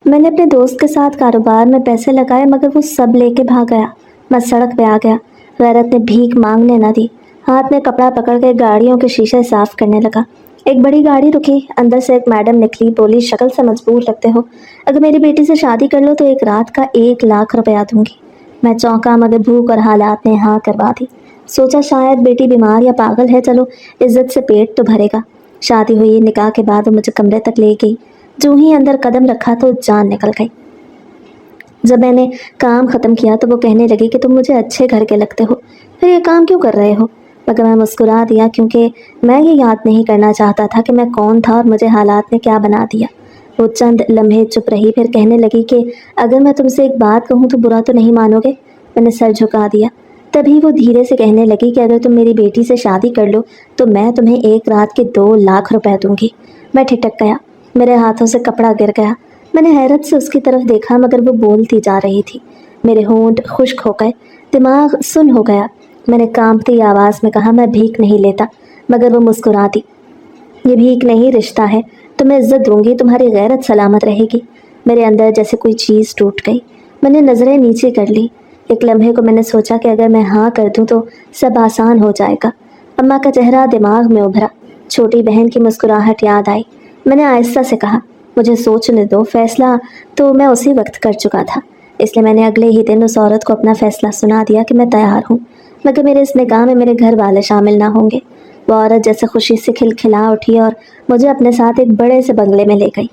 میں نے اپنے دوست کے ساتھ کاروبار میں پیسے لگائے مگر وہ سب لے کے بھاگ گیا۔ میں سڑک پہ آ گیا۔ غیرت نے بھیک مانگنے نہ دی، ہاتھ میں کپڑا پکڑ کے گاڑیوں کے شیشے صاف کرنے لگا۔ ایک بڑی گاڑی رکی، اندر سے ایک میڈم نکلی، بولی شکل سے مضبوط لگتے ہو، اگر میری بیٹی سے شادی کر لو تو ایک رات کا 1,00,000 روپیہ دوں گی۔ میں چونکا مگر بھوک اور حالات نے ہاں کروا دی۔ سوچا شاید بیٹی بیمار یا پاگل ہے، چلو عزت سے پیٹ تو بھرے گا۔ شادی ہوئی، نکاح کے بعد وہ مجھے کمرے تک لے گئی۔ جو ہی اندر قدم رکھا تو جان نکل گئی۔ جب میں نے کام ختم کیا تو وہ کہنے لگی کہ تم مجھے اچھے گھر کے لگتے ہو، پھر یہ کام کیوں کر رہے ہو؟ مگر میں مسکرا دیا کیونکہ میں یہ یاد نہیں کرنا چاہتا تھا کہ میں کون تھا اور مجھے حالات نے کیا بنا دیا۔ وہ چند لمحے چپ رہی، پھر کہنے لگی کہ اگر میں تم سے ایک بات کہوں تو برا تو نہیں مانو گے؟ میں نے سر جھکا دیا۔ تبھی وہ دھیرے سے کہنے لگی کہ اگر تم میری بیٹی سے شادی کر لو تو میں تمہیں ایک رات کے 2,00,000 روپے دوں گی۔ میں ٹھٹک گیا، میرے ہاتھوں سے کپڑا گر گیا۔ میں نے حیرت سے اس کی طرف دیکھا مگر وہ بولتی جا رہی تھی۔ میرے ہونٹ خشک ہو گئے، دماغ سن ہو گیا۔ میں نے کانپتی آواز میں کہا میں بھیک نہیں لیتا، مگر وہ مسکرا دی۔ یہ بھیک نہیں، رشتہ ہے، تمہیں عزت دوں گی، تمہاری غیرت سلامت رہے گی۔ میرے اندر جیسے کوئی چیز ٹوٹ گئی۔ میں نے نظریں نیچے کر لی۔ ایک لمحے کو میں نے سوچا کہ اگر میں ہاں کر دوں تو سب آسان ہو جائے گا۔ اماں کا چہرہ دماغ میں ابھرا، چھوٹی بہن کی مسکراہٹ یاد آئی۔ میں نے آہستہ سے کہا مجھے سوچنے دو، فیصلہ تو میں اسی وقت کر چکا تھا، اس لیے میں نے اگلے ہی دن اس عورت کو اپنا فیصلہ سنا دیا کہ میں تیار ہوں، مگر میرے اس نکاح میں میرے گھر والے شامل نہ ہوں گے۔ وہ عورت جیسے خوشی سے کھلکھلا اٹھی اور مجھے اپنے ساتھ ایک بڑے سے بنگلے میں لے گئی۔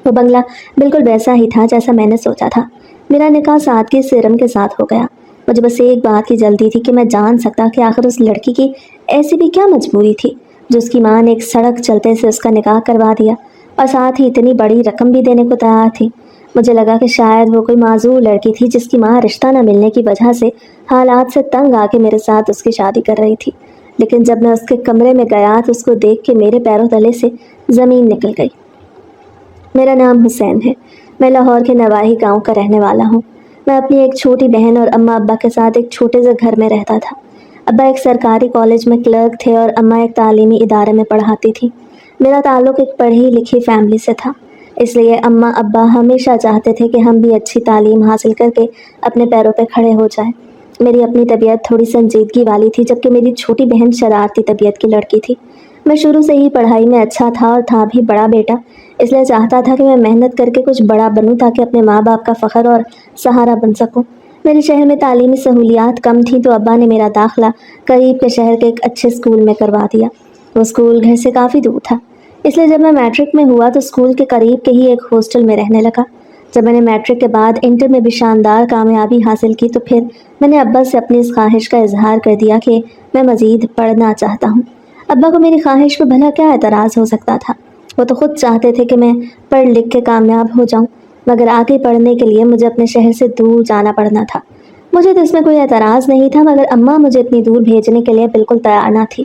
وہ بنگلہ بالکل ویسا ہی تھا جیسا میں نے سوچا تھا۔ میرا نکاح سادگی سے رم کے ساتھ ہو گیا۔ مجھے بس ایک بات کی جلدی تھی کہ میں جان سکتا کہ آخر اس لڑکی کی ایسی بھی کیا مجبوری تھی جو اس کی ماں نے ایک سڑک چلتے سے اس کا نکاح کروا دیا اور ساتھ ہی اتنی بڑی رقم بھی دینے کو تیار تھی۔ مجھے لگا کہ شاید وہ کوئی معذور لڑکی تھی جس کی ماں رشتہ نہ ملنے کی وجہ سے حالات سے تنگ آ کے میرے ساتھ اس کی شادی کر رہی تھی۔ لیکن جب میں اس کے کمرے میں گیا تو اس کو دیکھ کے میرے پیروں تلے سے زمین نکل گئی۔ میرا نام حسین ہے، میں لاہور کے نواحی گاؤں کا رہنے والا ہوں۔ میں اپنی ایک چھوٹی بہن اور اماں ابا کے ساتھ ایک چھوٹے سے گھر میں رہتا تھا۔ ابا ایک سرکاری کالج میں کلرک تھے اور اماں ایک تعلیمی ادارے میں پڑھاتی تھی۔ میرا تعلق ایک پڑھی لکھی فیملی سے تھا، اس لیے اماں ابا ہمیشہ چاہتے تھے کہ ہم بھی اچھی تعلیم حاصل کر کے اپنے پیروں پہ کھڑے ہو جائیں۔ میری اپنی طبیعت تھوڑی سنجیدگی والی تھی جبکہ میری چھوٹی بہن شرارتی طبیعت کی لڑکی تھی۔ میں شروع سے ہی پڑھائی میں اچھا تھا اور تھا بھی بڑا بیٹا، اس لیے چاہتا تھا کہ میں محنت کر کے کچھ بڑا بنوں تاکہ اپنے ماں باپ کا فخر اور سہارا بن سکوں۔ میرے شہر میں تعلیمی سہولیات کم تھیں تو ابا نے میرا داخلہ قریب کے شہر کے ایک اچھے اسکول میں کروا دیا۔ وہ اسکول گھر سے کافی دور تھا، اس لیے جب میں میٹرک میں ہوا تو اسکول کے قریب کے ہی ایک ہاسٹل میں رہنے لگا۔ جب میں نے میٹرک کے بعد انٹر میں بھی شاندار کامیابی حاصل کی تو پھر میں نے ابا سے اپنی اس خواہش کا اظہار کر دیا کہ میں مزید پڑھنا چاہتا ہوں۔ ابا کو میری خواہش پہ بھلا کیا اعتراض ہو سکتا تھا؟ وہ تو خود چاہتے تھے کہ میں پڑھ لکھ کے کامیاب ہو جاؤں، مگر آگے پڑھنے کے لیے مجھے اپنے شہر سے دور جانا پڑنا تھا۔ مجھے تو اس میں کوئی اعتراض نہیں تھا، مگر اماں مجھے اتنی دور بھیجنے کے لیے بالکل تیار نہ تھی۔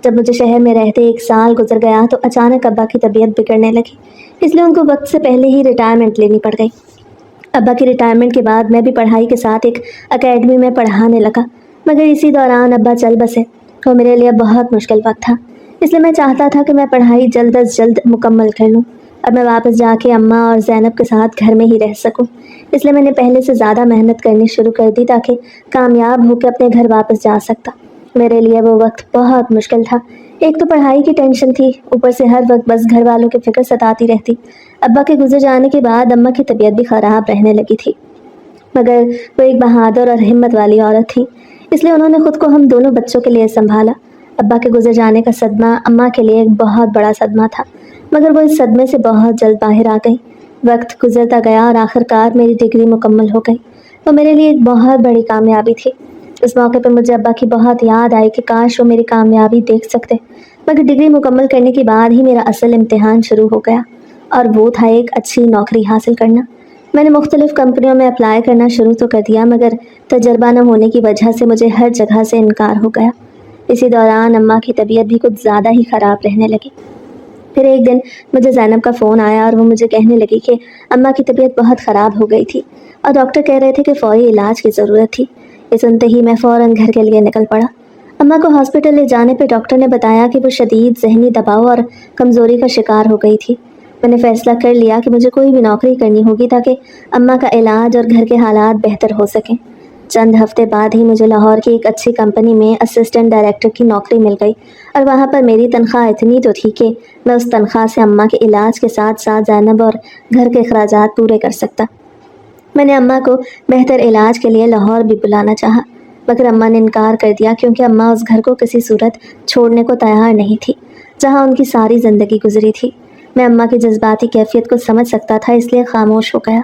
جب مجھے شہر میں رہتے 1 سال گزر گیا تو اچانک ابا کی طبیعت بگڑنے لگی، اس لیے ان کو وقت سے پہلے ہی ریٹائرمنٹ لینی پڑ گئی۔ ابا کی ریٹائرمنٹ کے بعد میں بھی پڑھائی کے ساتھ ایک اکیڈمی میں پڑھانے لگا، مگر اسی دوران ابا چل بسے۔ وہ میرے لیے بہت مشکل وقت تھا، اس لیے میں چاہتا تھا کہ میں پڑھائی جلد از جلد مکمل کر لوں۔ اب میں واپس جا کے اماں اور زینب کے ساتھ گھر میں ہی رہ سکوں، اس لیے میں نے پہلے سے زیادہ محنت کرنی شروع کر دی تاکہ کامیاب ہو کے اپنے گھر واپس جا سکتا۔ میرے لیے وہ وقت بہت مشکل تھا، ایک تو پڑھائی کی ٹینشن تھی، اوپر سے ہر وقت بس گھر والوں کی فکر ستاتی رہتی۔ ابا کے گزر جانے کے بعد اماں کی طبیعت بھی خراب رہنے لگی تھی، مگر وہ ایک بہادر اور ہمت والی عورت تھی، اس لیے انہوں نے خود کو ہم دونوں بچوں کے لیے سنبھالا۔ ابا کے گزر جانے کا صدمہ اماں کے لیے ایک بہت بڑا صدمہ تھا، مگر وہ اس صدمے سے بہت جلد باہر آ گئی۔ وقت گزرتا گیا اور آخر کار میری ڈگری مکمل ہو گئی۔ وہ میرے لیے ایک بہت بڑی کامیابی تھی۔ اس موقع پہ مجھے ابا کی بہت یاد آئی کہ کاش وہ میری کامیابی دیکھ سکتے، مگر ڈگری مکمل کرنے کے بعد ہی میرا اصل امتحان شروع ہو گیا، اور وہ تھا ایک اچھی نوکری حاصل کرنا۔ میں نے مختلف کمپنیوں میں اپلائی کرنا شروع تو کر دیا، مگر تجربہ نہ ہونے کی وجہ سے مجھے ہر جگہ سے انکار ہو گیا۔ اسی دوران اماں کی طبیعت بھی کچھ زیادہ ہی خراب رہنے لگی۔ پھر ایک دن مجھے زینب کا فون آیا اور وہ مجھے کہنے لگی کہ اماں کی طبیعت بہت خراب ہو گئی تھی اور ڈاکٹر کہہ رہے تھے کہ فوری علاج کی ضرورت تھی۔ یہ سنتے ہی میں فوراً گھر کے لیے نکل پڑا۔ اماں کو ہاسپٹل لے جانے پہ ڈاکٹر نے بتایا کہ وہ شدید ذہنی دباؤ اور کمزوری کا شکار ہو گئی تھی۔ میں نے فیصلہ کر لیا کہ مجھے کوئی بھی نوکری کرنی ہوگی تاکہ اماں کا علاج اور گھر کے حالات بہتر ہو سکیں۔ چند ہفتے بعد ہی مجھے لاہور کی ایک اچھی کمپنی میں اسسٹنٹ ڈائریکٹر کی نوکری مل گئی، اور وہاں پر میری تنخواہ اتنی تو تھی کہ میں اس تنخواہ سے اماں کے علاج کے ساتھ ساتھ زینب اور گھر کے اخراجات پورے کر سکتا۔ میں نے اماں کو بہتر علاج کے لیے لاہور بھی بلانا چاہا، مگر اماں نے انکار کر دیا کیونکہ اماں اس گھر کو کسی صورت چھوڑنے کو تیار نہیں تھی جہاں ان کی ساری زندگی گزری تھی۔ میں اماں کی جذباتی کیفیت کو سمجھ سکتا تھا، اس لیے خاموش ہو گیا۔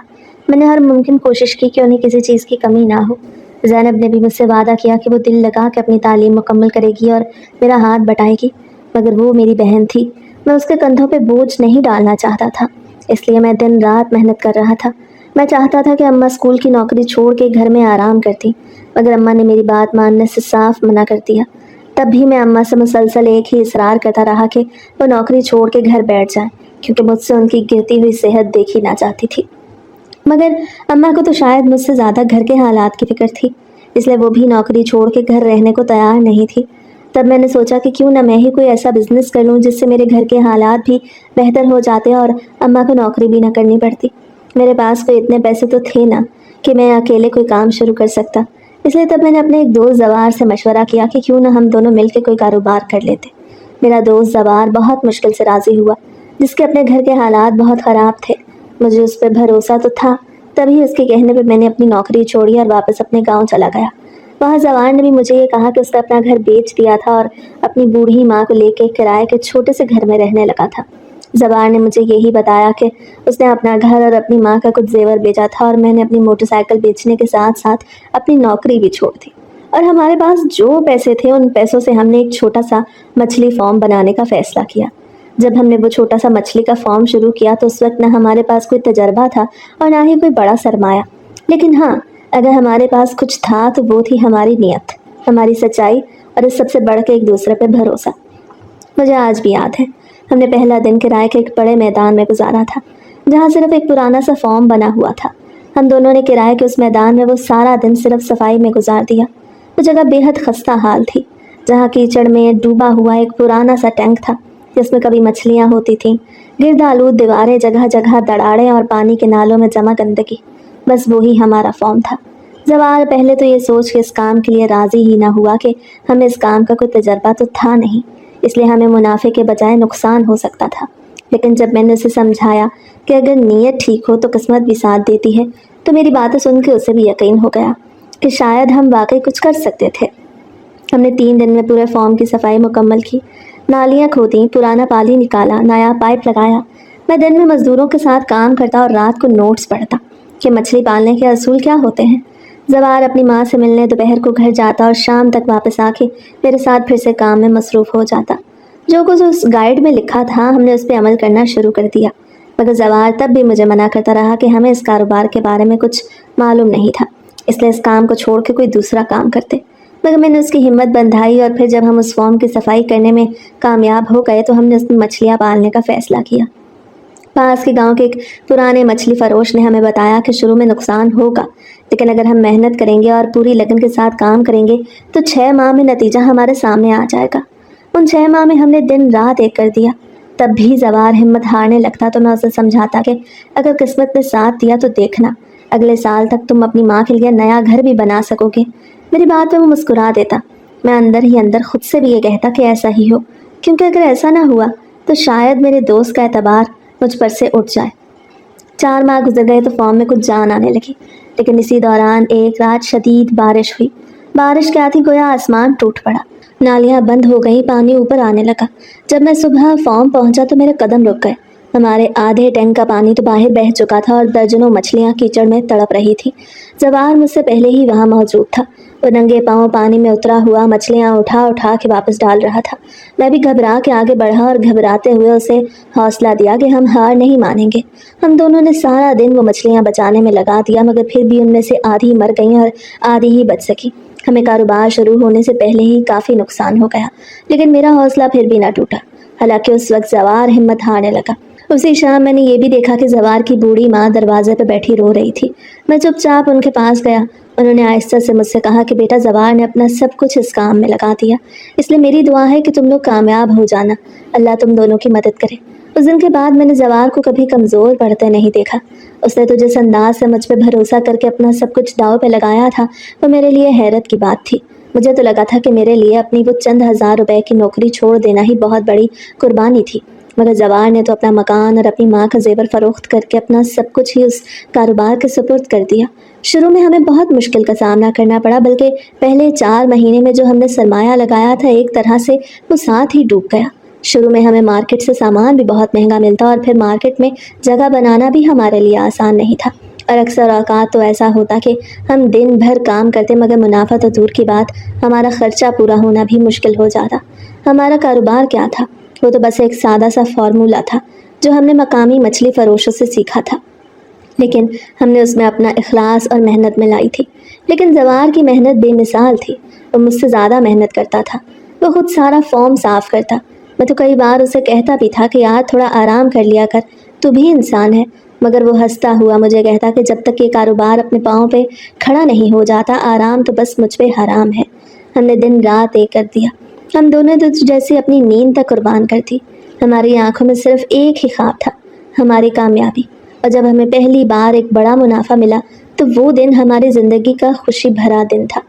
میں نے ہر ممکن کوشش کی کہ انہیں کسی چیز کی کمی نہ ہو۔ زینب نے بھی مجھ سے وعدہ کیا کہ وہ دل لگا کے اپنی تعلیم مکمل کرے گی اور میرا ہاتھ بٹائے گی، مگر وہ میری بہن تھی، میں اس کے کندھوں پہ بوجھ نہیں ڈالنا چاہتا تھا، اس لیے میں دن رات محنت کر رہا تھا۔ میں چاہتا تھا کہ اماں اسکول کی نوکری چھوڑ کے گھر میں آرام کرتی، مگر اماں نے میری بات ماننے سے صاف منع کر دیا۔ تب بھی میں اماں سے مسلسل ایک ہی اصرار کرتا رہا کہ وہ نوکری چھوڑ کے گھر بیٹھ جائیں، کیونکہ مجھ سے ان کی گرتی ہوئی صحت دیکھی نہ جاتی تھی۔ مگر اماں کو تو شاید مجھ سے زیادہ گھر کے حالات کی فکر تھی، اس لیے وہ بھی نوکری چھوڑ کے گھر رہنے کو تیار نہیں تھی۔ تب میں نے سوچا کہ کیوں نہ میں ہی کوئی ایسا بزنس کر لوں جس سے میرے گھر کے حالات بھی بہتر ہو جاتے اور اماں کو نوکری بھی نہ کرنی پڑتی۔ میرے پاس کوئی اتنے پیسے تو تھے نہ کہ میں اکیلے کوئی کام شروع کر سکتا، اس لیے تب میں نے اپنے ایک دوست زوار سے مشورہ کیا کہ کیوں نہ ہم دونوں مل کے کوئی کاروبار کر لیتے۔ میرا دوست زوار بہت مشکل سے راضی ہوا، جس کے اپنے گھر کے حالات بہت خراب تھے۔ مجھے اس پہ بھروسہ تو تھا، تبھی اس کے کہنے پہ میں نے اپنی نوکری چھوڑی اور واپس اپنے گاؤں چلا گیا۔ وہاں زوار نے بھی مجھے یہ کہا کہ اس نے اپنا گھر بیچ دیا تھا اور اپنی بوڑھی ماں کو لے کے کرائے کے چھوٹے سے گھر میں رہنے لگا تھا۔ زوار نے مجھے یہی بتایا کہ اس نے اپنا گھر اور اپنی ماں کا کچھ زیور بیچا تھا، اور میں نے اپنی موٹر سائیکل بیچنے کے ساتھ ساتھ اپنی نوکری بھی چھوڑ دی، اور ہمارے پاس جو پیسے تھے ان پیسوں سے ہم نے ایک چھوٹا سا مچھلی فارم بنانے کا فیصلہ کیا۔ جب ہم نے وہ چھوٹا سا مچھلی کا فارم شروع کیا تو اس وقت نہ ہمارے پاس کوئی تجربہ تھا اور نہ ہی کوئی بڑا سرمایہ، لیکن ہاں، اگر ہمارے پاس کچھ تھا تو وہ تھی ہماری نیت، ہماری سچائی اور اس سب سے بڑھ کے ایک دوسرے پہ بھروسہ۔ مجھے آج بھی یاد ہے، ہم نے پہلا دن کرائے کے ایک بڑے میدان میں گزارا تھا جہاں صرف ایک پرانا سا فارم بنا ہوا تھا۔ ہم دونوں نے کرائے کے اس میدان میں وہ سارا دن صرف صفائی میں گزار دیا۔ وہ جگہ بے حد خستہ حال تھی، جہاں کیچڑ میں ڈوبا ہوا ایک پرانا سا ٹینک تھا جس میں کبھی مچھلیاں ہوتی تھیں، گرد آلود دیواریں، جگہ جگہ دراڑیں اور پانی کے نالوں میں جمع گندگی، بس وہی ہمارا فارم تھا۔ زوال پہلے تو یہ سوچ کے اس کام کے لیے راضی ہی نہ ہوا کہ ہمیں اس کام کا کوئی تجربہ تو تھا نہیں، اس لیے ہمیں منافع کے بجائے نقصان ہو سکتا تھا۔ لیکن جب میں نے اسے سمجھایا کہ اگر نیت ٹھیک ہو تو قسمت بھی ساتھ دیتی ہے، تو میری باتیں سن کے اسے بھی یقین ہو گیا کہ شاید ہم واقعی کچھ کر سکتے تھے۔ ہم نے 3 دن میں پورے فارم کی صفائی مکمل کی، نالیاں کھودیں، پرانا پانی نکالا، نیا پائپ لگایا۔ میں دن میں مزدوروں کے ساتھ کام کرتا اور رات کو نوٹس پڑھتا کہ مچھلی پالنے کے اصول کیا ہوتے ہیں۔ زوار اپنی ماں سے ملنے دوپہر کو گھر جاتا اور شام تک واپس آ کے میرے ساتھ پھر سے کام میں مصروف ہو جاتا۔ جو کچھ اس گائیڈ میں لکھا تھا ہم نے اس پہ عمل کرنا شروع کر دیا، مگر زوار تب بھی مجھے منع کرتا رہا کہ ہمیں اس کاروبار کے بارے میں کچھ معلوم نہیں تھا، اس لیے اس کام کو چھوڑ کے کوئی دوسرا کام کرتے۔ مگر میں نے اس کی ہمت بندھائی، اور پھر جب ہم اس فارم کی صفائی کرنے میں کامیاب ہو گئے تو ہم نے اس میں مچھلیاں پالنے کا فیصلہ کیا۔ پاس کے گاؤں کے ایک پرانے مچھلی فروش نے ہمیں بتایا کہ شروع میں نقصان ہوگا، لیکن اگر ہم محنت کریں گے اور پوری لگن کے ساتھ کام کریں گے تو 6 ماہ میں نتیجہ ہمارے سامنے آ جائے گا۔ ان 6 ماہ میں ہم نے دن رات ایک کر دیا۔ تب بھی زوار ہمت ہارنے لگتا تو میں اسے سمجھاتا کہ اگر قسمت نے ساتھ دیا تو دیکھنا، اگلے سال تک تم اپنی ماں کے لیے نیا گھر بھی بنا سکو گے۔ میری بات پہ وہ مسکرا دیتا۔ میں اندر ہی اندر خود سے بھی یہ کہتا کہ ایسا ہی ہو، کیونکہ اگر ایسا نہ ہوا تو شاید میرے دوست کا اعتبار مجھ پر سے اٹھ جائے۔ 4 ماہ گزر گئے تو فارم میں کچھ جان آنے لگی، لیکن اسی دوران ایک رات شدید بارش ہوئی۔ بارش کیا تھی، گویا آسمان ٹوٹ پڑا، نالیاں بند ہو گئیں، پانی اوپر آنے لگا۔ جب میں صبح فارم پہنچا تو میرے قدم رک گئے۔ ہمارے آدھے ٹینک کا پانی تو باہر بہہ چکا تھا اور درجنوں مچھلیاں کیچڑ میں تڑپ رہی تھیں۔ زوار مجھ سے پہلے ہی وہاں موجود تھا، وہ ننگے پاؤں پانی میں اترا ہوا مچھلیاں اٹھا اٹھا کے واپس ڈال رہا تھا۔ میں بھی گھبرا کے آگے بڑھا اور گھبراتے ہوئے اسے حوصلہ دیا کہ ہم ہار نہیں مانیں گے۔ ہم دونوں نے سارا دن وہ مچھلیاں بچانے میں لگا دیا، مگر پھر بھی ان میں سے آدھی مر گئیں اور آدھی ہی بچ سکی۔ ہمیں کاروبار شروع ہونے سے پہلے ہی کافی نقصان ہو گیا، لیکن میرا حوصلہ پھر بھی نہ ٹوٹا، حالانکہ اس وقت زوار ہمت ہارنے لگا۔ اسی شام میں نے یہ بھی دیکھا کہ زوار کی بوڑھی ماں دروازے پہ بیٹھی رو رہی تھی۔ میں چپ چاپ ان کے پاس گیا۔ انہوں نے آہستہ سے مجھ سے کہا کہ بیٹا، زوار نے اپنا سب کچھ اس کام میں لگا دیا، اس لیے میری دعا ہے کہ تم لوگ کامیاب ہو جانا، اللہ تم دونوں کی مدد کرے۔ उस दिन के बाद मैंने जवार को कभी कमज़ोर पड़ते नहीं देखा। उसने तो जिस अंदाज से मुझ पे भरोसा करके अपना सब कुछ दांव पे लगाया था वो मेरे लिए हैरत की बात थी। मुझे तो लगा था कि मेरे लिए अपनी वो चंद हज़ार रुपए की नौकरी छोड़ देना ही बहुत बड़ी कुर्बानी थी, मगर जवार ने तो अपना मकान और अपनी माँ का जेवर फरोख्त करके अपना सब कुछ ही उस कारोबार के सुपुर्द कर दिया। शुरू में हमें बहुत मुश्किल का सामना करना पड़ा, बल्कि पहले 4 महीने में जो हमने सरमाया लगाया था एक तरह से वो साथ ही डूब गया। शुरू में हमें मार्केट से सामान भी बहुत महंगा मिलता और फिर मार्केट में जगह बनाना भी हमारे लिए आसान नहीं था। और अक्सर औकात तो ऐसा होता कि हम दिन भर काम करते मगर मुनाफा तो दूर की बात, हमारा खर्चा पूरा होना भी मुश्किल हो जाता। हमारा कारोबार क्या था? वो तो बस एक सादा सा फार्मूला था जो हमने मकामी मछली फरोशों से सीखा था, लेकिन हमने उसमें अपना इखलास और मेहनत मिलाई थी। लेकिन जवार की मेहनत बेमिसाल थी। वो मुझसे ज़्यादा मेहनत करता था। वो खुद सारा फॉर्म साफ़ करता। मैं तो कई बार उसे कहता भी था कि यार थोड़ा आराम कर लिया कर, तू भी इंसान है। मगर वो हंसता हुआ मुझे कहता कि जब तक ये कारोबार अपने पाँव पे खड़ा नहीं हो जाता, आराम तो बस मुझ पे हराम है। हमने दिन रात एक कर दिया। हम दोनों तो जैसे अपनी नींद तक कुर्बान कर दी। हमारी आंखों में सिर्फ एक ही ख्वाब था, हमारी कामयाबी। और जब हमें पहली बार एक बड़ा मुनाफा मिला तो वो दिन हमारी ज़िंदगी का खुशी भरा दिन था।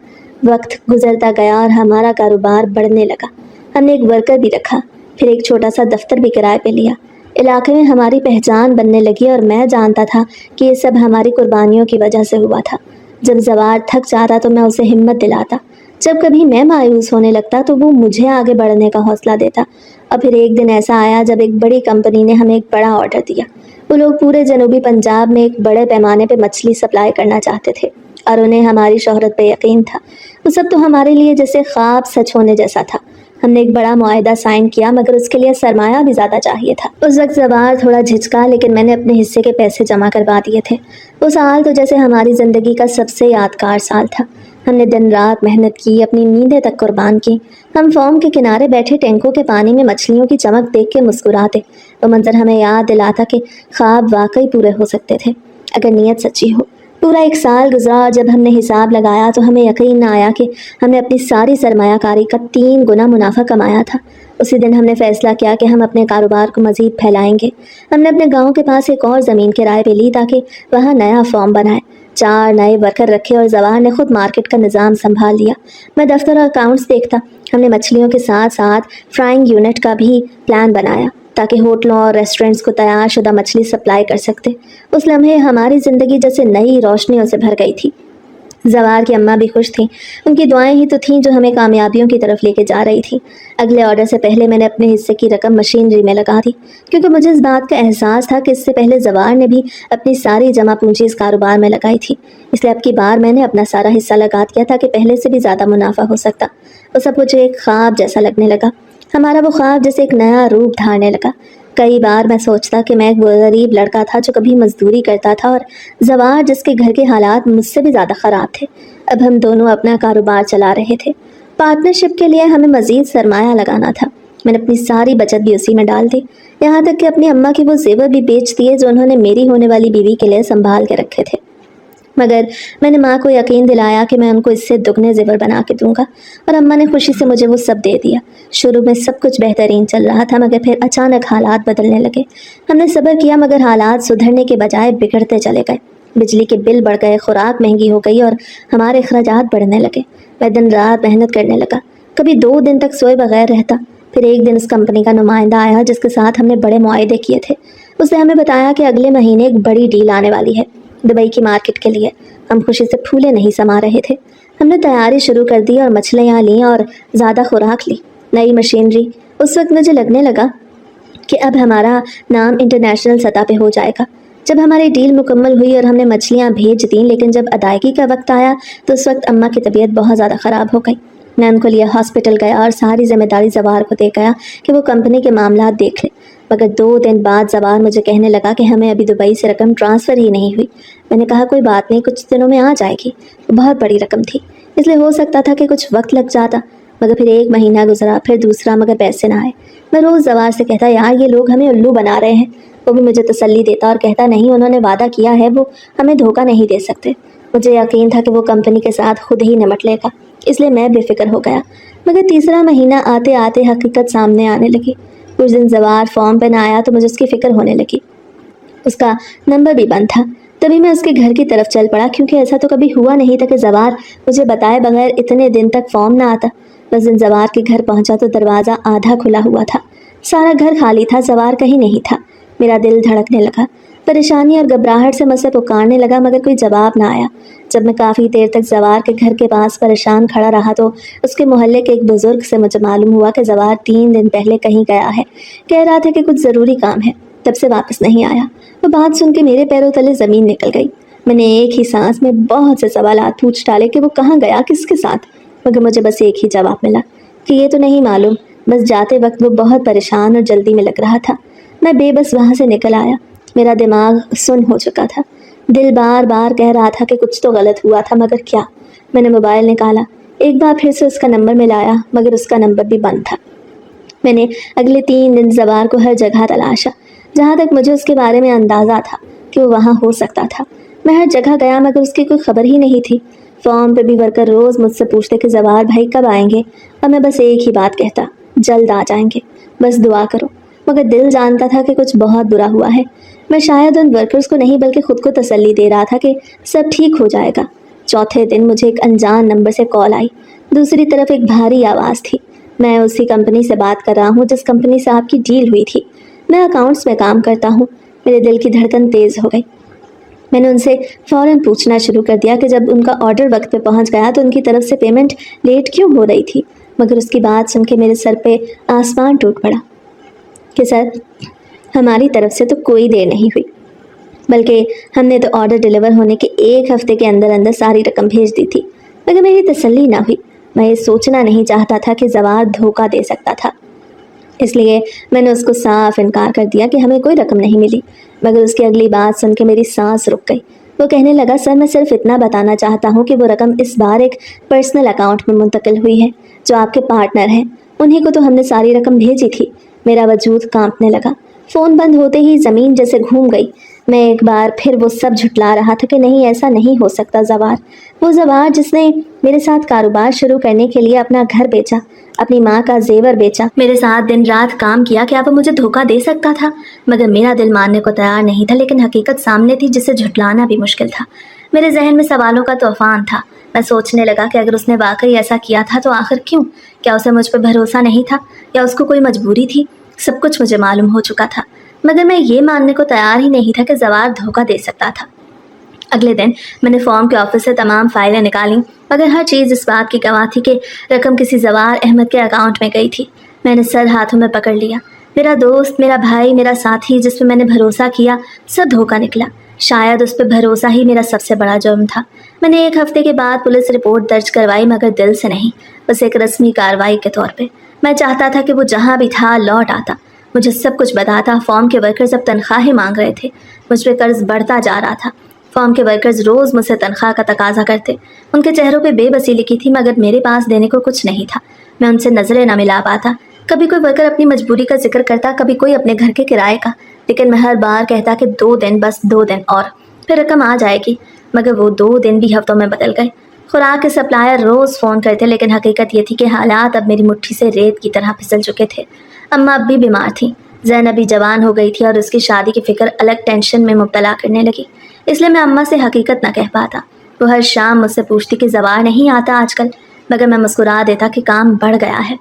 वक्त गुजरता गया और हमारा कारोबार बढ़ने लगा। हमने एक वर्कर भी रखा, फिर एक छोटा सा दफ्तर भी किराए पे लिया। इलाके में हमारी पहचान बनने लगी और मैं जानता था कि ये सब हमारी कुर्बानियों की वजह से हुआ था। जब जवार थक जाता तो मैं उसे हिम्मत दिलाता। जब कभी मैं मायूस होने लगता तो वो मुझे आगे बढ़ने का हौसला देता। और फिर एक दिन ऐसा आया जब एक बड़ी कंपनी ने हमें एक बड़ा ऑर्डर दिया। वो लोग पूरे जनूबी पंजाब में एक बड़े पैमाने पे मछली सप्लाई करना चाहते थे और उन्हें हमारी शोहरत पे यकीन था। वो सब तो हमारे लिए जैसे ख्वाब सच होने जैसा था। हमने एक बड़ा मुआहदा साइन किया, मगर उसके लिए सरमाया भी ज़्यादा चाहिए था। उस वक्त जवार थोड़ा झिझका, लेकिन मैंने अपने हिस्से के पैसे जमा करवा दिए थे। वो साल तो जैसे हमारी ज़िंदगी का सबसे यादगार साल था। हमने दिन रात मेहनत की, अपनी नींदें तक कुर्बान की। हम फॉर्म के किनारे बैठे टैंकों के पानी में मछलियों की चमक देख के मुस्कुराते। वो मंजर हमें याद दिलाता कि ख्वाब वाकई पूरे हो सकते थे अगर नीयत सच्ची हो। पूरा 1 साल गुजरा और जब हमने हिसाब लगाया तो हमें यकीन न आया कि हमने अपनी सारी सरमायाकारी का 3 गुना मुनाफा कमाया था। उसी दिन हमने फैसला किया कि हम अपने कारोबार को मज़ीद फैलाएंगे। हमने अपने गांव के पास एक और ज़मीन किराए पे ली ताकि वहाँ नया फॉर्म बनाए। 4 नए वर्कर रखे और जवार ने खुद मार्केट का निज़ाम संभाल लिया। मैं दफ्तर और अकाउंट्स देखता। हमने मछलियों के साथ साथ फ्राइंग यूनिट का भी प्लान बनाया ताकि होटलों और रेस्टोरेंट्स को तैयारशुदा मछली सप्लाई कर सकते। उस लम्हे हमारी ज़िंदगी जैसे नई रोशनियों से भर गई थी। जवार की अम्मा भी खुश थीं। उनकी दुआएं ही तो थीं जो हमें कामयाबियों की तरफ लेके जा रही थी। अगले ऑर्डर से पहले मैंने अपने हिस्से की रकम मशीनरी में लगा दी, क्योंकि मुझे इस बात का एहसास था कि इससे पहले जवार ने भी अपनी सारी जमा पूंजी इस कारोबार में लगाई थी। इसलिए अब की बार मैंने अपना सारा हिस्सा लगा दिया था कि पहले से भी ज़्यादा मुनाफा हो सकता। वो सब मुझे एक ख्वाब जैसा लगने लगा। हमारा वो ख्वाब जैसे एक नया रूप धारने लगा। कई बार मैं सोचता कि मैं एक गरीब लड़का था जो कभी मजदूरी करता था, और जवार जिसके घर के हालात मुझसे भी ज़्यादा ख़राब थे। अब हम दोनों अपना कारोबार चला रहे थे। पार्टनरशिप के लिए हमें मज़ीद सरमाया लगाना था। मैंने अपनी सारी बचत भी उसी में डाल दी, यहाँ तक कि अपनी अम्मा के वो जेवर भी बेच दिए जो उन्होंने मेरी होने वाली बीवी के लिए संभाल के रखे थे। मगर मैंने माँ को यकीन दिलाया कि मैं उनको इससे दुगने जेवर बना के दूंगा, और अम्मा ने खुशी से मुझे वो सब दे दिया। शुरू में सब कुछ बेहतरीन चल रहा था, मगर फिर अचानक हालात बदलने लगे। हमने सब्र किया, मगर हालात सुधरने के बजाय बिगड़ते चले गए। बिजली के बिल बढ़ गए, खुराक महंगी हो गई और हमारे अखराजात बढ़ने लगे। मैं दिन रात मेहनत करने लगा, कभी 2 दिन तक सोए बगैर रहता। फिर एक दिन उस कंपनी का नुमाइंदा आया जिसके साथ हमने बड़े मुआहदे किए थे। उसने हमें बताया कि अगले महीने एक बड़ी डील आने वाली है दुबई की मार्केट के लिए। हम खुशी से फूले नहीं समा रहे थे। हमने तैयारी शुरू कर दी और मछलियाँ लीं और ज़्यादा खुराक ली, नई मशीनरी। उस वक्त मुझे लगने लगा कि अब हमारा नाम इंटरनेशनल सतह पे हो जाएगा। जब हमारी डील मुकम्मल हुई और हमने मछलियाँ भेज दी, लेकिन जब अदायगी का वक्त आया तो उस वक्त अम्मा की तबीयत बहुत ज़्यादा ख़राब हो गई। मैं उनको लिए हॉस्पिटल गया और सारी जिम्मेदारी जवार को दे गया कि वो कंपनी के मामला देख ले। मगर 2 दिन बाद जवार मुझे कहने लगा कि हमें अभी दुबई से रकम ट्रांसफ़र ही नहीं हुई। मैंने कहा कोई बात नहीं, कुछ दिनों में आ जाएगी। बहुत बड़ी रकम थी, इसलिए हो सकता था कि कुछ वक्त लग जाता। मगर फिर 1 महीना गुजरा, फिर दूसरा, मगर पैसे ना आए। मैं रोज़ जवार से कहता यार ये लोग हमें उल्लू बना रहे हैं। वो भी मुझे तसल्ली देता और कहता नहीं, उन्होंने वादा किया है, वो हमें धोखा नहीं दे सकते। मुझे यकीन था कि वो कंपनी के साथ खुद ही निपट लेगा, इसलिए मैं बेफिक्र हो गया। मगर तीसरा महीना आते आते हकीकत सामने आने लगी। उस दिन जवार फॉर्म पे ना आया तो मुझे उसकी फ़िक्र होने लगी। उसका नंबर भी बंद था। तभी मैं उसके घर की तरफ चल पड़ा, क्योंकि ऐसा तो कभी हुआ नहीं था कि जवार मुझे बताए बगैर इतने दिन तक फॉर्म ना आता। बस दिन जवार के घर पहुंचा तो दरवाज़ा आधा खुला हुआ था। सारा घर खाली था, जवार कहीं नहीं था। मेरा दिल धड़कने लगा। परेशानी और घबराहट से मुझसे पुकारने लगा, मगर कोई जवाब ना आया। जब मैं काफ़ी देर तक जवार के घर के पास परेशान खड़ा रहा तो उसके मोहल्ले के एक बुजुर्ग से मुझे मालूम हुआ कि जवार 3 दिन पहले कहीं गया है। कह रहा था कि कुछ ज़रूरी काम है, तब से वापस नहीं आया। वो बात सुन के मेरे पैरों तले ज़मीन निकल गई। मैंने एक ही सांस में बहुत से सवाल पूछ डाले कि वो कहाँ गया, किसके साथ, मगर मुझे बस एक ही जवाब मिला कि ये तो नहीं मालूम। बस जाते वक्त वो बहुत परेशान और जल्दी में लग रहा था। मैं बेबस वहाँ से निकल आया। मेरा दिमाग सुन्न हो चुका था। दिल बार बार कह रहा था कि कुछ तो गलत हुआ था, मगर क्या। मैंने मोबाइल निकाला, एक बार फिर से उसका नंबर मिलाया, मगर उसका नंबर भी बंद था। मैंने अगले 3 दिन जवार को हर जगह तलाशा। जहाँ तक मुझे उसके बारे में अंदाज़ा था कि वो वहाँ हो सकता था। मैं हर जगह गया, मगर उसकी कोई खबर ही नहीं थी। फॉर्म पे भी वर्कर रोज़ मुझसे पूछते कि जवार भाई कब आएंगे, और मैं बस एक ही बात कहता, जल्द आ जाएंगे, बस दुआ करो। मगर दिल जानता था कि कुछ बहुत बुरा हुआ है। मैं शायद उन वर्कर्स को नहीं बल्कि खुद को तसल्ली दे रहा था कि सब ठीक हो जाएगा। चौथे दिन मुझे एक अनजान नंबर से कॉल आई। दूसरी तरफ एक भारी आवाज़ थी। मैं उसी कंपनी से बात कर रहा हूँ जिस कंपनी से आपकी डील हुई थी। मैं अकाउंट्स में काम करता हूँ। मेरे दिल की धड़कन तेज़ हो गई। मैंने उनसे फ़ौरन पूछना शुरू कर दिया कि जब उनका ऑर्डर वक्त पे पहुँच गया तो उनकी तरफ से पेमेंट लेट क्यों हो रही थी। मगर उसकी बात सुन के मेरे सर पे आसमान टूट पड़ा कि सर, हमारी तरफ से तो कोई देर नहीं हुई, बल्कि हमने तो ऑर्डर डिलीवर होने के 1 हफ्ते के अंदर अंदर सारी रकम भेज दी थी। मगर मेरी तसल्ली ना हुई। मैं ये सोचना नहीं चाहता था कि जवार धोखा दे सकता था, इसलिए मैंने उसको साफ इनकार कर दिया कि हमें कोई रकम नहीं मिली। मगर उसकी अगली बात सुन के मेरी सांस रुक गई। वो कहने लगा, सर मैं सिर्फ इतना बताना चाहता हूँ कि वो रकम इस बार एक पर्सनल अकाउंट में मुंतकिल हुई है जो आपके पार्टनर हैं, उन्हीं को तो हमने सारी रकम भेजी थी। मेरा वजूद कांपने लगा। फ़ोन बंद होते ही ज़मीन जैसे घूम गई। मैं एक बार फिर वो सब झुटला रहा था कि नहीं, ऐसा नहीं हो सकता। जवार, वो जवार जिसने मेरे साथ कारोबार शुरू करने के लिए अपना घर बेचा, अपनी माँ का जेवर बेचा, मेरे साथ दिन रात काम किया, क्या वो मुझे धोखा दे सकता था? मगर मेरा दिल मानने को तैयार नहीं था, लेकिन हकीकत सामने थी जिसे झुटलाना भी मुश्किल था। मेरे जहन में सवालों का तूफान था। मैं सोचने लगा कि अगर उसने वाकई ऐसा किया था तो आखिर क्यों? क्या उसे मुझ पर भरोसा नहीं था, या उसको कोई मजबूरी थी? सब कुछ मुझे मालूम हो चुका था, मगर मैं ये मानने को तैयार ही नहीं था कि जवार धोखा दे सकता था। अगले दिन मैंने फॉर्म के ऑफिस से तमाम फाइलें निकाली, मगर हर चीज़ इस बात की गवाह थी कि रकम किसी जवार अहमद के अकाउंट में गई थी। मैंने सर हाथों में पकड़ लिया। मेरा दोस्त, मेरा भाई, मेरा साथी, जिस पे मैंने भरोसा किया, सब धोखा निकला। शायद उस पर भरोसा ही मेरा सबसे बड़ा जुर्म था। मैंने 1 हफ्ते के बाद पुलिस रिपोर्ट दर्ज करवाई, मगर दिल से नहीं, बस एक रस्मी कार्रवाई के तौर पे। मैं चाहता था कि वो जहाँ भी था लौट आता, मुझे सब कुछ बताता। फॉर्म के वर्कर्स अब तनख्वाहें मांग रहे थे। मुझ पे कर्ज बढ़ता जा रहा था। फॉर्म के वर्कर्स रोज़ मुझसे तनख्वाह का तकाजा करते। उनके चेहरों पे बेबसी लिखी थी, मगर मेरे पास देने को कुछ नहीं था। मैं उनसे नज़रें न मिला पाता। कभी कोई वर्कर अपनी मजबूरी का जिक्र करता, कभी कोई अपने घर के किराए का, लेकिन मैं हर बार कहता कि 2 दिन, बस 2 दिन और फिर रकम आ जाएगी। मगर वो 2 दिन भी हफ्तों में बदल गए। खुराक के सप्लायर रोज़ फ़ोन करते, लेकिन हकीकत ये थी कि हालात अब मेरी मुट्ठी से रेत की तरह फिसल चुके थे। अम्मा अब भी बीमार थी। ज़ैनब भी जवान हो गई थी और उसकी शादी की फ़िक्र अलग टेंशन में मुब्तला करने लगी। इसलिए मैं अम्मा से हकीकत न कह पाता। वो हर शाम मुझसे पूछती कि जवार नहीं आता आजकल, मगर मैं मुस्कुरा देता कि काम बढ़ गया है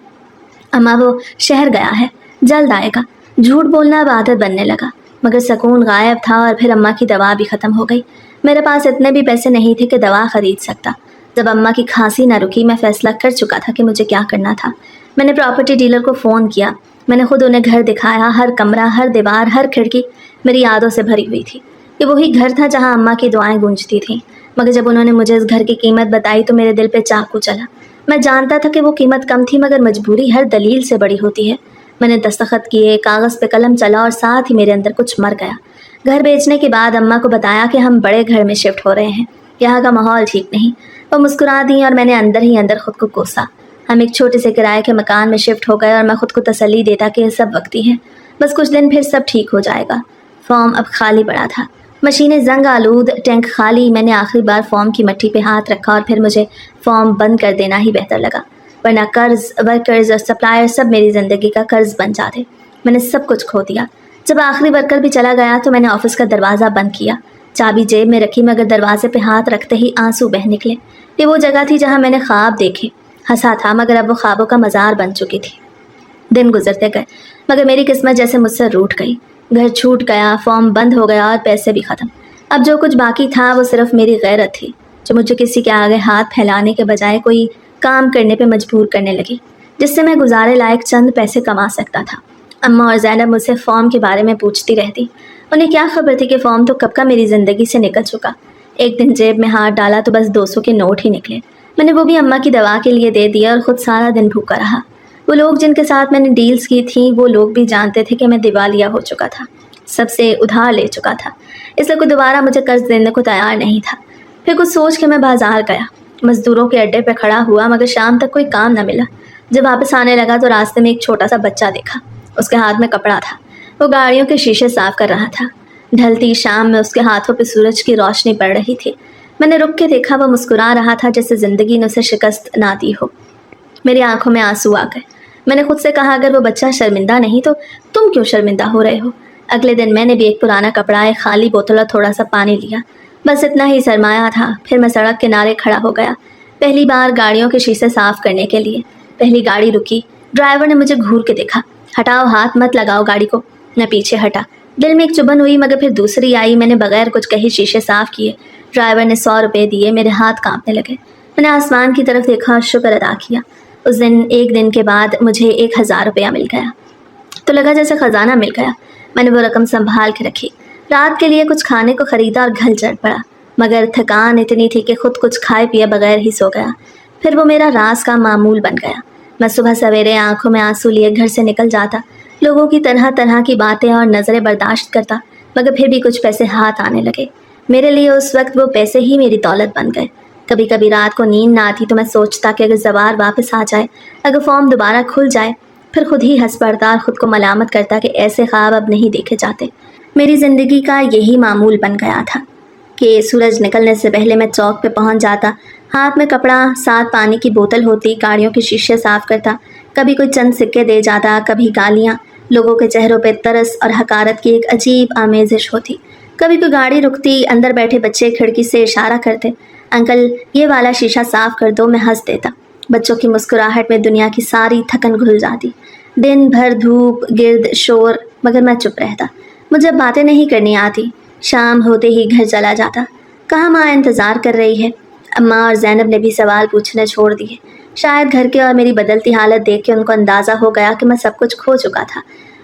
अम्मा, वो शहर गया है, जल्द आएगा। झूठ बोलना अब आदत बनने लगा, मगर सुकून गायब था। और फिर अम्मा की दवा भी ख़त्म हो गई। मेरे पास इतने भी पैसे नहीं थे कि दवा ख़रीद सकता। जब अम्मा की खांसी न रुकी, मैं फ़ैसला कर चुका था कि मुझे क्या करना था। मैंने प्रॉपर्टी डीलर को फ़ोन किया। मैंने खुद उन्हें घर दिखाया। हर कमरा, हर दीवार, हर खिड़की मेरी यादों से भरी हुई थी। ये वही घर था जहाँ अम्मा की दुआएं गूंजती थीं। मगर जब उन्होंने मुझे इस घर की कीमत बताई तो मेरे दिल पे चाकू चला। मैं जानता था कि वो कीमत कम थी, मगर मजबूरी हर दलील से बड़ी होती है। मैंने दस्तखत किए, कागज़ पे कलम चला, और साथ ही मेरे अंदर कुछ मर गया। घर बेचने के बाद अम्मा को बताया कि हम बड़े घर में शिफ्ट हो रहे हैं, यहाँ का माहौल ठीक नहीं। वो मुस्कुरा दी और मैंने अंदर ही अंदर खुद को कोसा। हम एक छोटे से किराए के मकान में शिफ्ट हो गए और मैं खुद को तसल्ली देता कि ये सब वक्ती है, बस कुछ दिन फिर सब ठीक हो जाएगा। फॉर्म अब खाली पड़ा था, मशीनें जंग आलूद, टैंक खाली। मैंने आखिरी बार फॉर्म की मट्टी पे हाथ रखा और फिर मुझे फॉर्म बंद कर देना ही बेहतर लगा, वरना कर्ज, वर्कर्स और सप्लायर सब मेरी ज़िंदगी का कर्ज बन जाते। मैंने सब कुछ खो दिया। जब आखिरी वर्कर भी चला गया तो मैंने ऑफिस का दरवाज़ा बंद किया, चाबी जेब में रखी, मगर दरवाजे पे हाथ रखते ही आंसू बह निकले। ये वो जगह थी जहाँ मैंने ख्वाब देखे, हंसा था, मगर अब वो ख्वाबों का मज़ार बन चुकी थी। दिन गुजरते गए, मगर मेरी किस्मत जैसे मुझसे रूठ गई। घर छूट गया, फॉर्म बंद हो गया और पैसे भी ख़त्म। अब जो कुछ बाकी था वो सिर्फ मेरी गैरत थी, जो मुझे किसी के आगे हाथ फैलाने के बजाय कोई काम करने पे मजबूर करने लगी, जिससे मैं गुजारे लायक चंद पैसे कमा सकता था। अम्मा और ज़ैनब मुझसे फ़ॉर्म के बारे में पूछती रहती। उन्हें क्या खबर थी कि फ़ॉर्म तो कब का मेरी ज़िंदगी से निकल चुका। एक दिन जेब में हाथ डाला तो बस 200 के नोट ही निकले। मैंने वो भी अम्मा की दवा के लिए दे दिया और ख़ुद सारा दिन भूखा रहा। वो लोग जिनके साथ मैंने डील्स की थी वो लोग भी जानते थे कि मैं दिवालिया हो चुका था, सबसे उधार ले चुका था, इसलिए कोई दोबारा मुझे कर्ज देने को तैयार नहीं था। फिर कुछ सोच के मैं बाज़ार गया, मज़दूरों के अड्डे पर खड़ा हुआ, मगर शाम तक कोई काम न मिला। जब वापस आने लगा तो रास्ते में एक छोटा सा बच्चा देखा। उसके हाथ में कपड़ा था, वो गाड़ियों के शीशे साफ कर रहा था। ढलती शाम में उसके हाथों पे सूरज की रोशनी पड़ रही थी। मैंने रुक के देखा, वो मुस्कुरा रहा था जैसे ज़िंदगी ने उसे शिकस्त ना दी हो। मेरी आंखों में आंसू आ गए। मैंने खुद से कहा, अगर वो बच्चा शर्मिंदा नहीं तो तुम क्यों शर्मिंदा हो रहे हो। अगले दिन मैंने भी एक पुराना कपड़ा, एक खाली बोतल और थोड़ा सा पानी लिया, बस इतना ही सरमाया था। फिर मैं सड़क किनारे खड़ा हो गया, पहली बार गाड़ियों के शीशे साफ करने के लिए। पहली गाड़ी रुकी, ड्राइवर ने मुझे घूर के देखा। हटाओ हाथ, मत लगाओ गाड़ी को। मैं पीछे हटा, दिल में एक चुभन हुई, मगर फिर दूसरी आई। मैंने बगैर कुछ कहे शीशे साफ किए। ड्राइवर ने 100 रुपये दिए, मेरे हाथ कांपने लगे। मैंने आसमान की तरफ देखा और शुक्र अदा किया। उस दिन, एक दिन के बाद, मुझे 1000 रुपया मिल गया तो लगा जैसे ख़जाना मिल गया। मैंने वो रकम संभाल के रखी, रात के लिए कुछ खाने को ख़रीदा और घर चढ़ पड़ा, मगर थकान इतनी थी कि खुद कुछ खाए पिए बगैर ही सो गया। फिर वो मेरा राज का मामूल बन गया। मैं सुबह सवेरे आंखों में आंसू लिए घर से निकल जाता, लोगों की तरह तरह की बातें और नज़रें बर्दाश्त करता, मगर फिर भी कुछ पैसे हाथ आने लगे। मेरे लिए उस वक्त वो पैसे ही मेरी दौलत बन गए। कभी कभी रात को नींद ना आती तो मैं सोचता कि अगर ज़वार वापस आ जाए, अगर फॉर्म दोबारा खुल जाए। फिर खुद ही हंस पड़ता और ख़ुद को मलामत करता कि ऐसे ख्वाब अब नहीं देखे जाते। मेरी ज़िंदगी का यही मामूल बन गया था कि सूरज निकलने से पहले मैं चौक पे पहुंच जाता, हाथ में कपड़ा, साथ पानी की बोतल होती, गाड़ियों के शीशे साफ़ करता। कभी कोई चंद सिक्के दे जाता, कभी गालियाँ। लोगों के चेहरों पे तरस और हकारत की एक अजीब आमेज़िश होती। कभी कोई गाड़ी रुकती, अंदर बैठे बच्चे खिड़की से इशारा करते, अंकल ये वाला शीशा साफ़ कर दो। मैं हंस देता। बच्चों की मुस्कुराहट में दुनिया की सारी थकन घुल जाती। दिन भर धूप, गिर्द, शोर, मगर मैं चुप रहता। मुझे बातें नहीं करनी आती। शाम होते ही घर चला जाता। कहाँ माँ इंतज़ार कर रही है। अम्मा और ज़ैनब ने भी सवाल पूछने छोड़ दिए। शायद घर के और मेरी बदलती हालत देख के उनको अंदाज़ा हो गया कि मैं सब कुछ खो चुका था।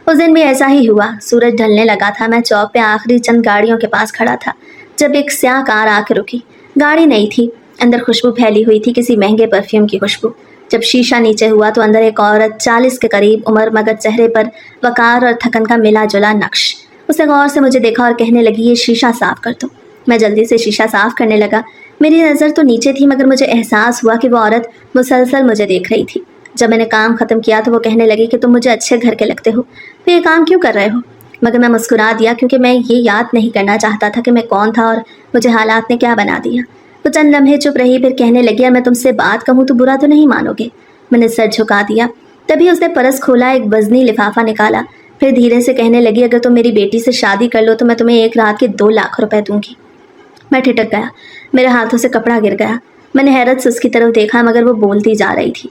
उस दिन भी ऐसा ही हुआ। सूरज ढलने लगा था। मैं चौक पे आखिरी चंद गाड़ियों के पास खड़ा था जब एक स्याह कार आकर रुकी। गाड़ी नई थी, अंदर खुशबू फैली हुई थी, किसी महंगे परफ्यूम की खुशबू। जब शीशा नीचे हुआ तो अंदर एक औरत, 40 के करीब उम्र, मगर चेहरे पर वकार और थकन का मिला जुला नक्श। उसने गौर से मुझे देखा और कहने लगी, ये शीशा साफ़ कर दो। मैं जल्दी से शीशा साफ़ करने लगा। मेरी नज़र तो नीचे थी, मगर मुझे एहसास हुआ कि वो औरत मुसलसल मुझे देख रही थी। जब मैंने काम ख़त्म किया तो वो कहने लगी कि तुम मुझे अच्छे घर के लगते हो, तो ये काम क्यों कर रहे हो। मगर मैं मुस्कुरा दिया, क्योंकि मैं ये याद नहीं करना चाहता था कि मैं कौन था और मुझे हालात ने क्या बना दिया। वो चंद लम्हे चुप रही, फिर कहने लगी, मैं तुमसे बात कहूँ तो बुरा तो नहीं मानोगे। मैंने सर झुका दिया। तभी उसने परस खोला, एक वज़नी लिफाफा निकाला, फिर धीरे से कहने लगी, अगर तुम मेरी बेटी से शादी कर लो तो मैं तुम्हें एक रात के 2 लाख रुपए दूंगी। मैं ठिठक गया, मेरे हाथों से कपड़ा गिर गया। मैंने हैरत से उसकी तरफ देखा, मगर वो बोलती जा रही थी।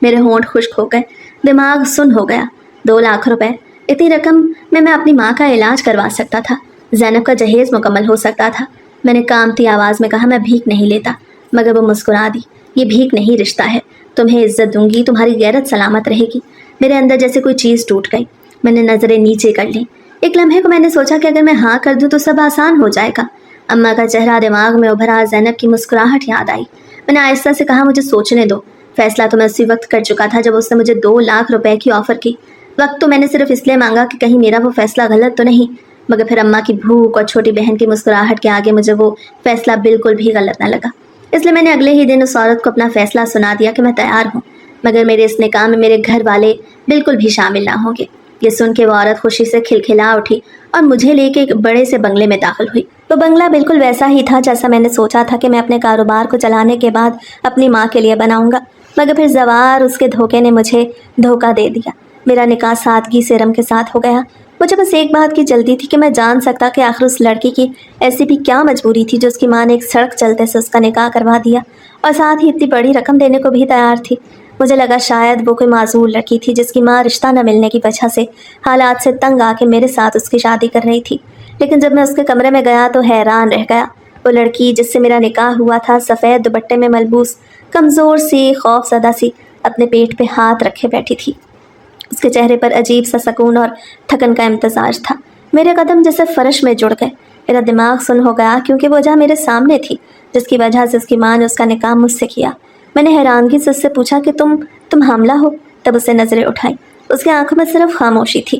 मेरे होंठ खुश्क हो गए, दिमाग सुन्न हो गया। 2 लाख रुपए, इतनी रकम में मैं अपनी माँ का इलाज करवा सकता था, ज़ैनब का जहेज़ मुकम्मल हो सकता था। मैंने कांपती आवाज़ में कहा, मैं भीख नहीं लेता। मगर वो मुस्कुरा दी। ये भीख नहीं, रिश्ता है। तुम्हें इज्जत दूंगी, तुम्हारी गैरत सलामत रहेगी। मेरे अंदर जैसे कोई चीज़ टूट गई। मैंने नज़रें नीचे कर ली। एक लम्हे को मैंने सोचा कि अगर मैं हाँ कर दूँ तो सब आसान हो जाएगा। अम्मा का चेहरा दिमाग में उभरा, ज़ैनब की मुस्कुराहट याद आई। मैंने आहिस्ता से कहा, मुझे सोचने दो। फैसला तो मैं उसी वक्त कर चुका था जब उसने मुझे 2 लाख रुपए की ऑफ़र की। वक्त तो मैंने सिर्फ इसलिए मांगा कि कहीं मेरा वो फैसला गलत तो नहीं, मगर फिर अम्मा की भूख और छोटी बहन की मुस्कुराहट के आगे मुझे वो फैसला बिल्कुल भी गलत न लगा। इसलिए मैंने अगले ही दिन उस औरत को अपना फैसला सुना दिया कि मैं तैयार हूँ, मगर मेरे इस निकाह में मेरे घर वाले बिल्कुल भी शामिल ना होंगे। ये सुन के वो औरत खुशी से खिलखिला उठी और मुझे लेके एक बड़े से बंगले में दाखिल हुई। वो बंगला बिल्कुल वैसा ही था जैसा मैंने सोचा था कि मैं अपने कारोबार को चलाने के बाद अपनी माँ के लिए बनाऊंगा, मगर फिर ज़वार उसके धोखे ने मुझे धोखा दे दिया। میرا نکاح سادگی سے رم کے ساتھ ہو گیا۔ مجھے بس ایک بات کی جلدی تھی کہ میں جان سکتا کہ آخر اس لڑکی کی ایسی بھی کیا مجبوری تھی جو اس کی ماں نے ایک سڑک چلتے سے اس کا نکاح کروا دیا اور ساتھ ہی اتنی بڑی رقم دینے کو بھی تیار تھی۔ مجھے لگا شاید وہ کوئی معذور لڑکی تھی جس کی ماں رشتہ نہ ملنے کی وجہ سے حالات سے تنگ آ کے میرے ساتھ اس کی شادی کر رہی تھی۔ لیکن جب میں اس کے کمرے میں گیا تو حیران رہ گیا۔ وہ لڑکی جس سے میرا نکاح ہوا تھا سفید دوپٹے میں ملبوس، کمزور سی، خوف زدہ سی، اپنے پیٹ پہ ہاتھ رکھے بیٹھی تھی۔ اس کے چہرے پر عجیب سا سکون اور تھکن کا امتزاج تھا۔ میرے قدم جیسے فرش میں جڑ گئے۔ میرا دماغ سن ہو گیا کیونکہ وہ وجہ میرے سامنے تھی جس کی وجہ سے اس کی ماں نے اس کا نکاح مجھ سے کیا۔ میں نے حیرانگی سے اس سے پوچھا کہ تم حاملہ ہو؟ تب اسے نظریں اٹھائیں۔ اس کی آنکھوں میں صرف خاموشی تھی۔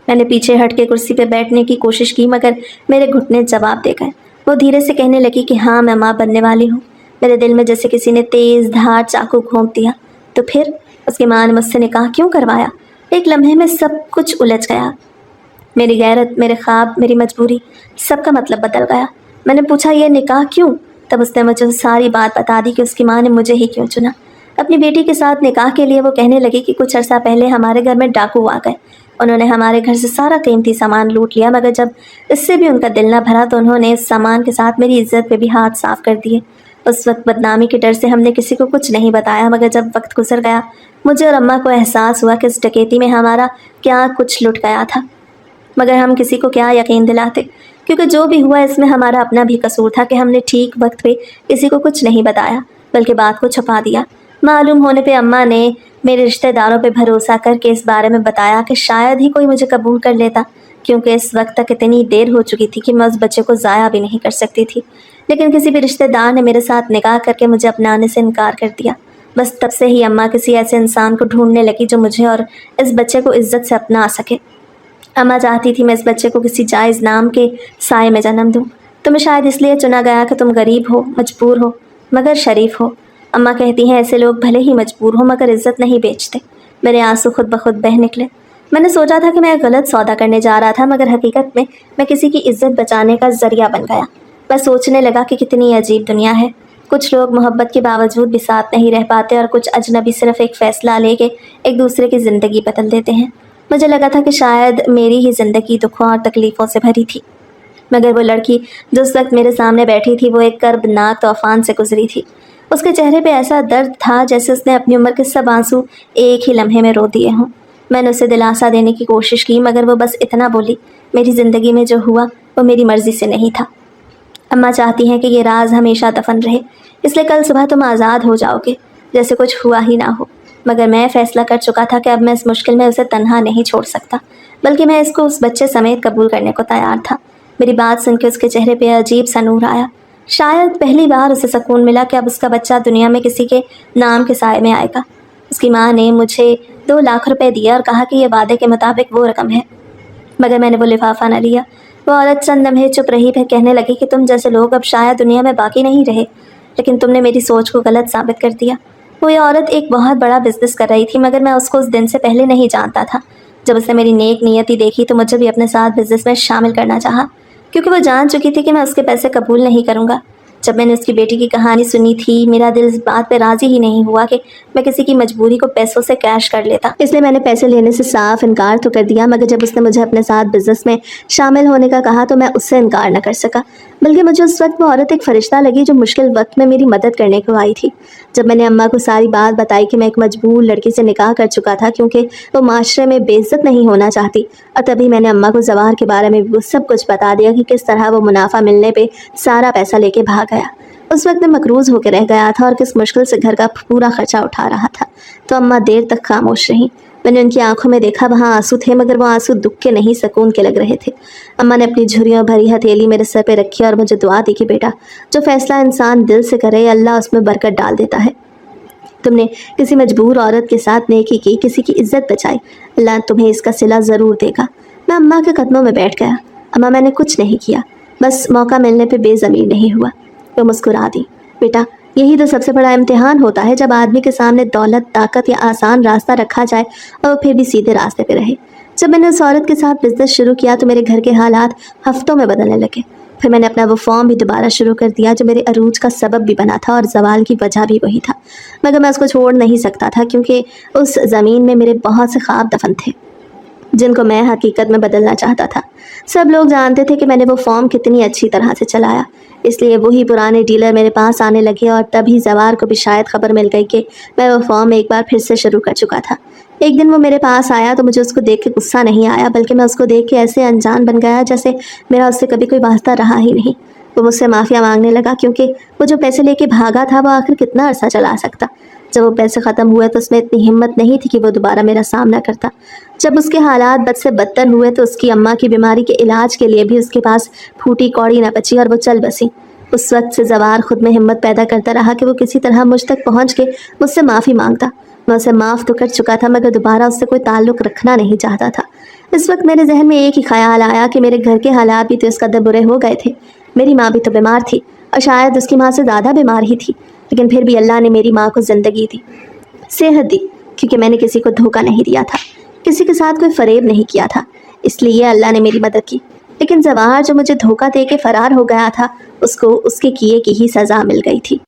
میں نے پیچھے ہٹ کے کرسی پہ بیٹھنے کی کوشش کی مگر میرے گھٹنے جواب دے گئے۔ وہ دھیرے سے کہنے لگی کہ ہاں میں ماں بننے والی ہوں۔ میرے دل میں جیسے کسی نے تیز دھار چاقو گھونپ دیا۔ تو پھر اس کی ماں نے مجھ سے نکاح کیوں کروایا؟ ایک لمحے میں سب کچھ الجھ گیا۔ میری غیرت، میرے خواب، میری مجبوری، سب کا مطلب بدل گیا۔ میں نے پوچھا یہ نکاح کیوں؟ تب اس نے مجھے ساری بات بتا دی کہ اس کی ماں نے مجھے ہی کیوں چنا۔ اپنی بیٹی کے ساتھ نکاح کے لیے وہ کہنے لگی کہ کچھ عرصہ پہلے ہمارے گھر میں ڈاکو آ گئے۔ انہوں نے ہمارے گھر سے سارا قیمتی سامان لوٹ لیا مگر جب اس سے بھی ان کا دل نہ بھرا تو انہوں نے اس سامان کے ساتھ میری عزت پہ بھی ہاتھ صاف کر دیے۔ اس وقت بدنامی کے ڈر سے ہم نے کسی کو کچھ نہیں بتایا مگر جب وقت گزر گیا مجھے اور اماں کو احساس ہوا کہ اس ڈکیتی میں ہمارا کیا کچھ لٹ گیا تھا، مگر ہم کسی کو کیا یقین دلاتے، کیونکہ جو بھی ہوا اس میں ہمارا اپنا بھی قصور تھا کہ ہم نے ٹھیک وقت پہ کسی کو کچھ نہیں بتایا بلکہ بات کو چھپا دیا۔ معلوم ہونے پہ اماں نے میرے رشتہ داروں پہ بھروسہ کر کے اس بارے میں بتایا کہ شاید ہی کوئی مجھے قبول کر لیتا، کیونکہ اس وقت تک اتنی دیر ہو چکی تھی کہ میں اس بچے کو ضائع بھی نہیں کر سکتی تھی۔ لیکن کسی بھی رشتہ دار نے میرے ساتھ نکاح کر کے مجھے اپنانے سے انکار کر دیا۔ بس تب سے ہی اماں کسی ایسے انسان کو ڈھونڈنے لگی جو مجھے اور اس بچے کو عزت سے اپنا سکے۔ اماں چاہتی تھی میں اس بچے کو کسی جائز نام کے سائے میں جنم دوں۔ تمہیں شاید اس لیے چنا گیا کہ تم غریب ہو، مجبور ہو، مگر شریف ہو۔ اماں کہتی ہیں ایسے لوگ بھلے ہی مجبور ہو مگر عزت نہیں بیچتے۔ میرے آنسو خود بخود بہہ نکلے۔ میں نے سوچا تھا کہ میں غلط سودا کرنے جا رہا تھا مگر حقیقت میں کسی کی عزت بچانے کا ذریعہ بن گیا۔ میں سوچنے لگا کہ کتنی عجیب دنیا ہے۔ کچھ لوگ محبت کے باوجود بھی ساتھ نہیں رہ پاتے اور کچھ اجنبی صرف ایک فیصلہ لے کے ایک دوسرے کی زندگی بدل دیتے ہیں۔ مجھے لگا تھا کہ شاید میری ہی زندگی دکھوں اور تکلیفوں سے بھری تھی، مگر وہ لڑکی جو اس وقت میرے سامنے بیٹھی تھی وہ ایک کربناک طوفان سے گزری تھی۔ اس کے چہرے پہ ایسا درد تھا جیسے اس نے اپنی عمر کے سب آنسو ایک ہی لمحے میں رو دیے ہوں۔ میں نے اسے دلاسا دینے کی کوشش کی مگر وہ بس اتنا بولی، میری زندگی میں جو ہوا وہ میری مرضی سے نہیں تھا۔ اماں چاہتی ہیں کہ یہ راز ہمیشہ دفن رہے، اس لیے کل صبح تم آزاد ہو جاؤ گے جیسے کچھ ہوا ہی نہ ہو۔ مگر میں فیصلہ کر چکا تھا کہ اب میں اس مشکل میں اسے تنہا نہیں چھوڑ سکتا، بلکہ میں اس کو اس بچے سمیت قبول کرنے کو تیار تھا۔ میری بات سن کے اس کے چہرے پہ عجیب سا نور آیا۔ شاید پہلی بار اسے سکون ملا کہ اب اس کا بچہ دنیا میں کسی کے نام کے سائے میں آئے گا۔ اس کی ماں نے مجھے 2 لاکھ روپے دیا اور کہا کہ یہ وعدے کے مطابق وہ رقم ہے، مگر میں نے وہ لفافہ نہ لیا۔ وہ عورت چند لمحے چپ رہی، پھر کہنے لگی کہ تم جیسے لوگ اب شاید دنیا میں باقی نہیں رہے، لیکن تم نے میری سوچ کو غلط ثابت کر دیا۔ وہ یہ عورت ایک بہت بڑا بزنس کر رہی تھی مگر میں اس کو اس دن سے پہلے نہیں جانتا تھا جب اس نے میری نیک نیتی دیکھی تو مجھے بھی اپنے ساتھ بزنس میں شامل کرنا چاہا، کیونکہ وہ جان چکی تھی کہ میں اس کے پیسے قبول نہیں کروں گا۔ جب میں نے اس کی بیٹی کی کہانی سنی تھی میرا دل اس بات پہ راضی ہی نہیں ہوا کہ میں کسی کی مجبوری کو پیسوں سے کیش کر لیتا، اس لیے میں نے پیسے لینے سے صاف انکار تو کر دیا، مگر جب اس نے مجھے اپنے ساتھ بزنس میں شامل ہونے کا کہا تو میں اس سے انکار نہ کر سکا، بلکہ مجھے اس وقت وہ عورت ایک فرشتہ لگی جو مشکل وقت میں میری مدد کرنے کو آئی تھی۔ جب میں نے اماں کو ساری بات بتائی کہ میں ایک مجبور لڑکی سے نکاح کر چکا تھا کیونکہ وہ معاشرے میں بے عزت نہیں ہونا چاہتی، اور تبھی میں نے اماں کو زوار کے بارے میں بھی وہ سب کچھ بتا دیا کہ کس طرح وہ منافع ملنے پہ سارا پیسہ لے کے بھاگ گیا۔ اس وقت میں مقروض ہو کے رہ گیا تھا اور کس مشکل سے گھر کا پورا خرچہ اٹھا رہا تھا، تو اماں دیر تک خاموش رہیں۔ میں نے ان کی آنکھوں میں دیکھا وہاں آنسو تھے مگر وہ آنسو دکھ کے نہیں سکون کے لگ رہے تھے۔ اماں نے اپنی جھریوں بھری ہتھیلی میرے سر پہ رکھی اور مجھے دعا دی کہ بیٹا جو فیصلہ انسان دل سے کرے اللہ اس میں برکت ڈال دیتا ہے۔ تم نے کسی مجبور عورت کے ساتھ نیکی کی، کسی کی عزت بچائی، اللہ تمہیں اس کا صلہ ضرور دے گا۔ میں اماں کے قدموں میں بیٹھ گیا۔ اماں میں نے کچھ نہیں کیا، بس موقع ملنے پہ بے ضمیر نہیں ہوا۔ وہ مسکرا دی۔ بیٹا یہی تو سب سے بڑا امتحان ہوتا ہے جب آدمی کے سامنے دولت، طاقت یا آسان راستہ رکھا جائے اور وہ پھر بھی سیدھے راستے پہ رہے۔ جب میں نے اس عورت کے ساتھ بزنس شروع کیا تو میرے گھر کے حالات ہفتوں میں بدلنے لگے۔ फिर मैंने अपना वो फॉर्म भी दोबारा शुरू कर दिया जो मेरे अरूज का सबब भी बना था और ज़वाल की वजह भी वही था, मगर मैं उसको छोड़ नहीं सकता था क्योंकि उस ज़मीन में मेरे बहुत से ख्वाब दफन थे जिनको मैं हकीकत में बदलना चाहता था। सब लोग जानते थे कि मैंने वो फॉर्म कितनी अच्छी तरह से चलाया, इसलिए वही पुराने डीलर मेरे पास आने लगे और तभी ज़वार को भी शायद खबर मिल गई कि मैं वो फॉर्म एक बार फिर से शुरू कर चुका था। एक दिन वो मेरे पास आया तो मुझे उसको देख के गुस्सा नहीं आया, बल्कि मैं उसको देख के ऐसे अनजान बन गया जैसे मेरा उससे कभी कोई वास्ता रहा ही नहीं। वो मुझसे माफ़िया मांगने लगा क्योंकि वो जो पैसे लेके भागा था वो आखिर कितना अरसा चला सकता। जब वो पैसे ख़त्म हुए तो उसमें इतनी हिम्मत नहीं थी कि वो दोबारा मेरा सामना करता। जब उसके हालात बद से बदतर हुए तो उसकी अम्मा की बीमारी के इलाज के लिए भी उसके पास फूटी कौड़ी न बची और वो चल बसी। उस वक्त से ज़वार खुद में हिम्मत पैदा करता रहा कि वो किसी तरह मुझ तक पहुँच के मुझसे माफ़ी मांगता। मैं उसे माफ़ तो कर चुका था मगर दोबारा उससे कोई ताल्लुक़ रखना नहीं चाहता था। इस वक्त मेरे जहन में एक ही ख्याल आया कि मेरे घर के हालात भी तो इस कदर बुरे हो गए थे। मेरी माँ भी तो बीमार थी और शायद उसकी माँ से ज़्यादा बीमार ही थी, लेकिन फिर भी अल्लाह ने मेरी माँ को ज़िंदगी दी, सेहत दी, क्योंकि मैंने किसी को धोखा नहीं दिया था, किसी के साथ कोई फ़रेब नहीं किया था, इसलिए अल्लाह ने मेरी मदद की। लेकिन ज़वाहर जो मुझे धोखा दे के फ़रार हो गया था उसको उसके किए की ही सज़ा मिल गई थी।